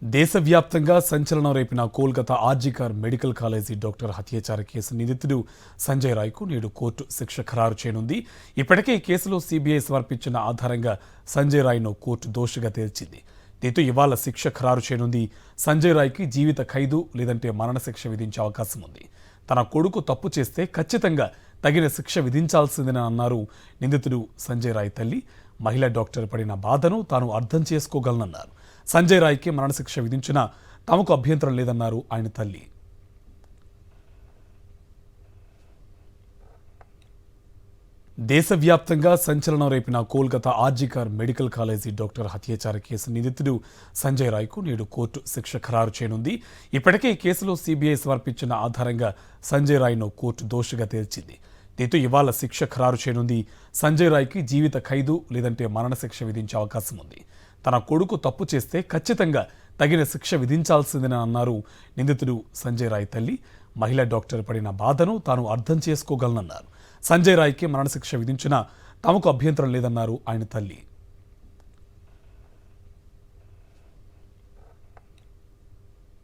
దేశవ్యాప్తంగా సంచలనం రేపిన Kolkata RG Kar medical college doctor హత్యాచార case నిందితుడు సంజయ్ రాయ్కు నేడు కోర్టు శిక్ష ఖరారు చేయనుంది. ఇప్పటికే ఈ కేసులో సీబీఐ సమర్పించిన ఆధారంగా సంజయ్ రాయ్ను కోర్టు దోషిగా తేల్చింది. దీంతో ఇవాళ శిక్ష ఖరారు చేయనుంది. సంజయ్ రాయ్కి జీవిత ఖైదు లేదంటే మరణశిక్ష విధించే అవకాశం ఉంది. తన కొడుకు తప్పు చేస్తే ఖచ్చితంగా తగిన శిక్ష విధించాల్సిందని అన్నారు నిందితుడు సంజయ్ రాయ్ తల్లి. మహిళా డాక్టర్ పడిన బాధను తాను అర్థం చేసుకోగలనన్నారు. సంజయ్ రాయ్కి మరణశిక్ష విధించినా తమకు అభ్యంతరం లేదన్నారు ఆయన తల్లి. దేశవ్యాప్తంగా సంచలనం రేపిన Kolkata RG Kar medical college doctor హత్యాచార case నిందితుడు సంజయ్ రాయ్కు నేడు కోర్టు శిక్ష ఖరారు చేయనుంది. ఇప్పటికే ఈ కేసులో సీబీఐ సమర్పించిన ఆధారంగా సంజయ్ రాయ్ను కోర్టు దోషిగా తేల్చింది. దీంతో ఇవాళ శిక్ష ఖరారు చేయనుంది. సంజయ్ రాయ్కి జీవిత ఖైదు లేదంటే మరణశిక్ష విధించే అవకాశం ఉంది. తన కొడుకు తప్పు చేస్తే ఖచ్చితంగా తగిన శిక్ష విధించాల్సిందని అన్నారు నిందితుడు సంజయ్ రాయ్ తల్లి. మహిళా డాక్టర్ పడిన బాధను తాను అర్థం చేసుకోగలనన్నారు. సంజయ్ రాయ్కి మరణశిక్ష విధించినా తమకు అభ్యంతరం లేదన్నారు ఆయన తల్లి.